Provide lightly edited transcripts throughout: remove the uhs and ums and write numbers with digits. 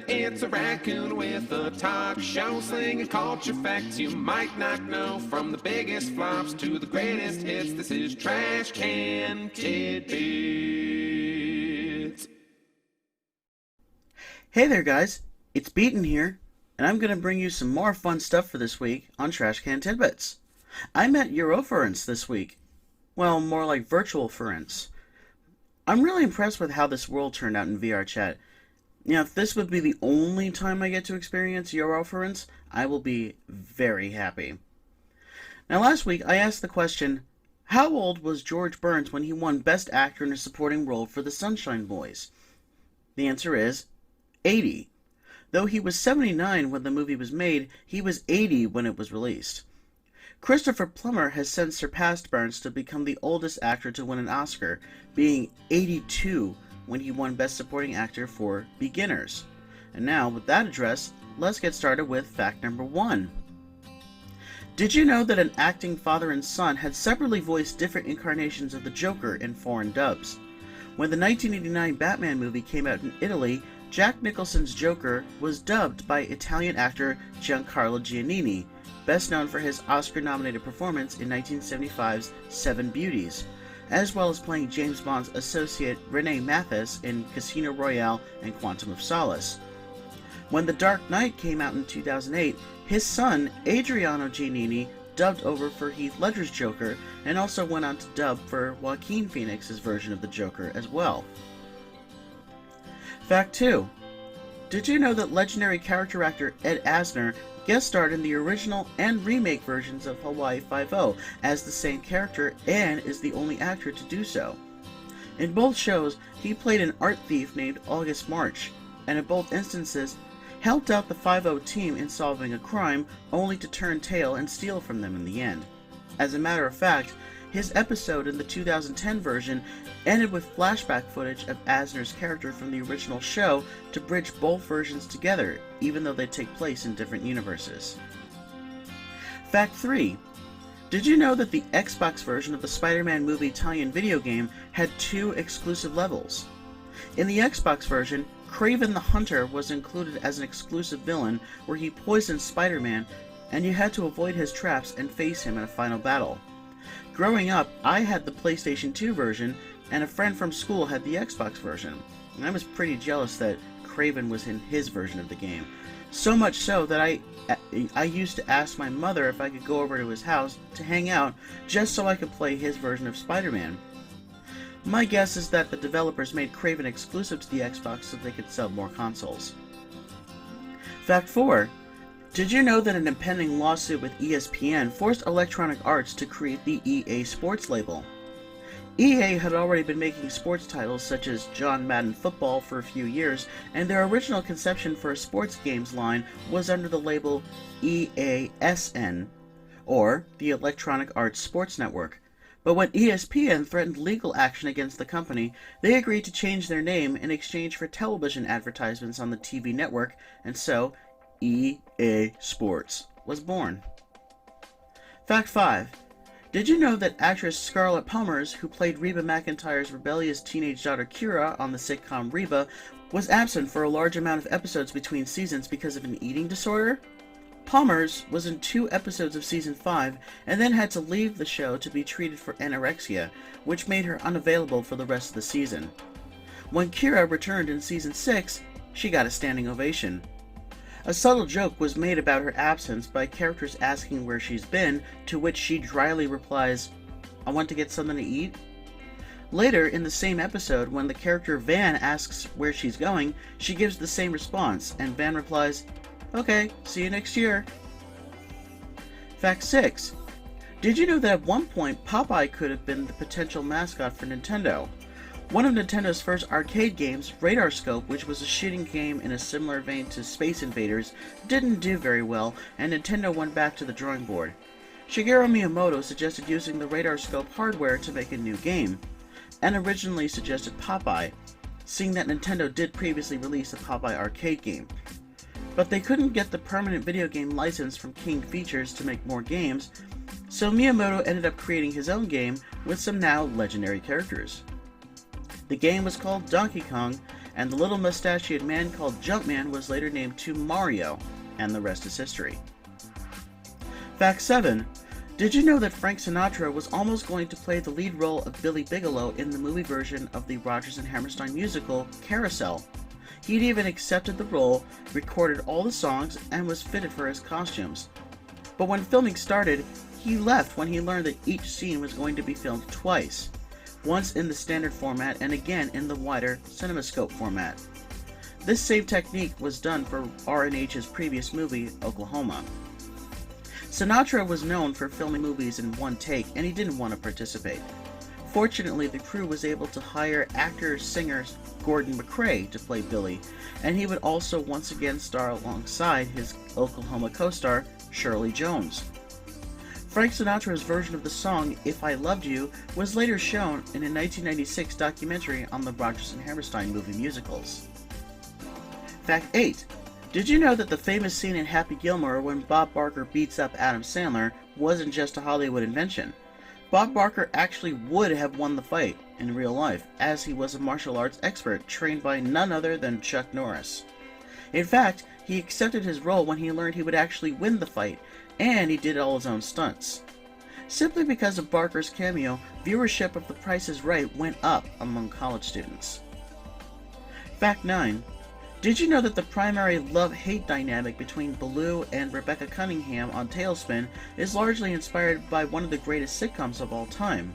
It's a raccoon with a talk show slinging culture facts you might not know. From the biggest flops to the greatest hits, this is Trash Can Tidbits. Hey there guys, it's Beaton here, and I'm going to bring you some more fun stuff for this week on Trash Can Tidbits. I met VirtualFurence this week. Well, more like VirtualFurence. I'm really impressed with how this world turned out in VRChat. Now, if this would be the only time I get to experience VirtualFurence, I will be very happy. Now, last week I asked the question, how old was George Burns when he won Best Actor in a Supporting Role for The Sunshine Boys? The answer is 80. Though he was 79 when the movie was made, he was 80 when it was released. Christopher Plummer has since surpassed Burns to become the oldest actor to win an Oscar, being 82 when he won Best Supporting Actor for Beginners. And now, with that address, let's get started with fact number 1. Did you know that an acting father and son had separately voiced different incarnations of the Joker in foreign dubs? When the 1989 Batman movie came out in Italy, Jack Nicholson's Joker was dubbed by Italian actor Giancarlo Giannini, best known for his Oscar-nominated performance in 1975's Seven Beauties, as well as playing James Bond's associate Rene Mathis in Casino Royale and Quantum of Solace. When The Dark Knight came out in 2008, his son Adriano Giannini dubbed over for Heath Ledger's Joker and also went on to dub for Joaquin Phoenix's version of the Joker as well. Fact 2. Did you know that legendary character actor Ed Asner guest starred in the original and remake versions of Hawaii Five-0 as the same character and is the only actor to do so? In both shows, he played an art thief named August March, and in both instances, helped out the 5-0 team in solving a crime, only to turn tail and steal from them in the end. As a matter of fact, his episode in the 2010 version ended with flashback footage of Asner's character from the original show to bridge both versions together, even though they take place in different universes. Fact 3. Did you know that the Xbox version of the Spider-Man movie tie-in video game had 2 exclusive levels? In the Xbox version, Kraven the Hunter was included as an exclusive villain where he poisoned Spider-Man, and you had to avoid his traps and face him in a final battle. Growing up, I had the PlayStation 2 version, and a friend from school had the Xbox version, and I was pretty jealous that Kraven was in his version of the game. So much so that I used to ask my mother if I could go over to his house to hang out just so I could play his version of Spider-Man. My guess is that the developers made Kraven exclusive to the Xbox so they could sell more consoles. Fact 4. Did you know that an impending lawsuit with ESPN forced Electronic Arts to create the EA Sports label? EA had already been making sports titles such as John Madden Football for a few years, and their original conception for a sports games line was under the label EASN, or the Electronic Arts Sports Network. But when ESPN threatened legal action against the company, they agreed to change their name in exchange for television advertisements on the TV network, and so EA Sports was born. Fact 5. Did you know that actress Scarlett Palmers, who played Reba McEntire's rebellious teenage daughter Kira on the sitcom Reba, was absent for a large amount of episodes between seasons because of an eating disorder? Palmers was in 2 episodes of season 5 and then had to leave the show to be treated for anorexia, which made her unavailable for the rest of the season. When Kira returned in season 6, she got a standing ovation. A subtle joke was made about her absence by characters asking where she's been, to which she dryly replies, "I went to get something to eat." Later in the same episode, when the character Van asks where she's going, she gives the same response, and Van replies, "Okay, see you next year." Fact 6. Did you know that at one point Popeye could have been the potential mascot for Nintendo? One of Nintendo's first arcade games, Radar Scope, which was a shooting game in a similar vein to Space Invaders, didn't do very well, and Nintendo went back to the drawing board. Shigeru Miyamoto suggested using the Radar Scope hardware to make a new game, and originally suggested Popeye, seeing that Nintendo did previously release a Popeye arcade game. But they couldn't get the permanent video game license from King Features to make more games, so Miyamoto ended up creating his own game with some now legendary characters. The game was called Donkey Kong, and the little mustachioed man called Jumpman was later named to Mario, and the rest is history. Fact 7. Did you know that Frank Sinatra was almost going to play the lead role of Billy Bigelow in the movie version of the Rodgers and Hammerstein musical, Carousel? He'd even accepted the role, recorded all the songs, and was fitted for his costumes. But when filming started, he left when he learned that each scene was going to be filmed twice, once in the standard format and again in the wider CinemaScope format. This same technique was done for R&H's previous movie, Oklahoma. Sinatra was known for filming movies in one take, and he didn't want to participate. Fortunately, the crew was able to hire actor-singer Gordon McRae to play Billy, and he would also once again star alongside his Oklahoma co-star, Shirley Jones. Frank Sinatra's version of the song, If I Loved You, was later shown in a 1996 documentary on the Rodgers and Hammerstein movie musicals. Fact 8. Did you know that the famous scene in Happy Gilmore when Bob Barker beats up Adam Sandler wasn't just a Hollywood invention? Bob Barker actually would have won the fight in real life, as he was a martial arts expert trained by none other than Chuck Norris. In fact, he accepted his role when he learned he would actually win the fight, and he did all his own stunts. Simply because of Barker's cameo, viewership of The Price is Right went up among college students. Fact 9. Did you know that the primary love-hate dynamic between Bigelow and Rebecca Cunningham on Tailspin is largely inspired by one of the greatest sitcoms of all time?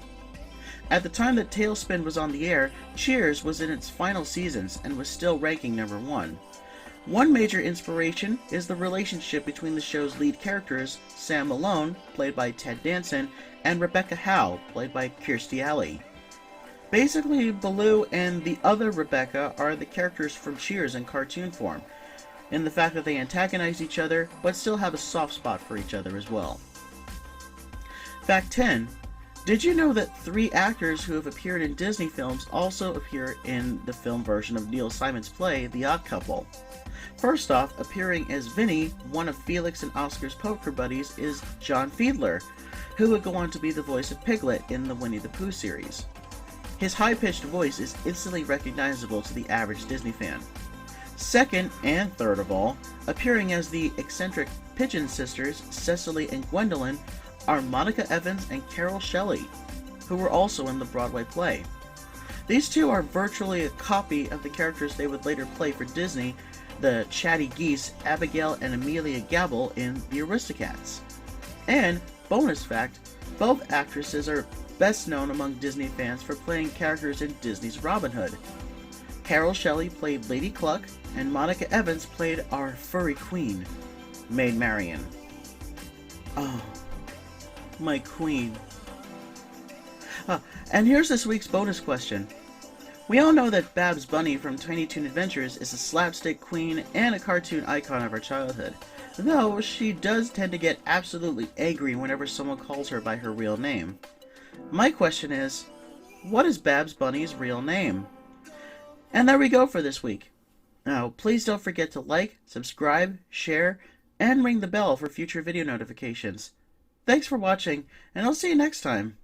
At the time that Tailspin was on the air, Cheers was in its final seasons and was still ranking number 1. One major inspiration is the relationship between the show's lead characters, Sam Malone, played by Ted Danson, and Rebecca Howe, played by Kirstie Alley. Basically, Bigelow and the other Rebecca are the characters from Cheers in cartoon form, in the fact that they antagonize each other, but still have a soft spot for each other as well. Fact 10. Did you know that 3 actors who have appeared in Disney films also appear in the film version of Neil Simon's play, The Odd Couple? First off, appearing as Vinny, one of Felix and Oscar's poker buddies, is John Fiedler, who would go on to be the voice of Piglet in the Winnie the Pooh series. His high-pitched voice is instantly recognizable to the average Disney fan. Second, and third of all, appearing as the eccentric Pigeon sisters, Cecily and Gwendolyn, are Monica Evans and Carol Shelley, who were also in the Broadway play. These two are virtually a copy of the characters they would later play for Disney, the chatty geese Abigail and Amelia Gabble in The Aristocats. And, bonus fact, both actresses are best known among Disney fans for playing characters in Disney's Robin Hood. Carol Shelley played Lady Cluck, and Monica Evans played our furry queen, Maid Marian. Oh, my queen. And here's this week's bonus question. We all know that Babs Bunny from Tiny Toon Adventures is a slapstick queen and a cartoon icon of our childhood, though she does tend to get absolutely angry whenever someone calls her by her real name. My question is, what is Babs Bunny's real name? And there we go for this week. Now, please don't forget to like, subscribe, share, and ring the bell for future video notifications. Thanks for watching, and I'll see you next time.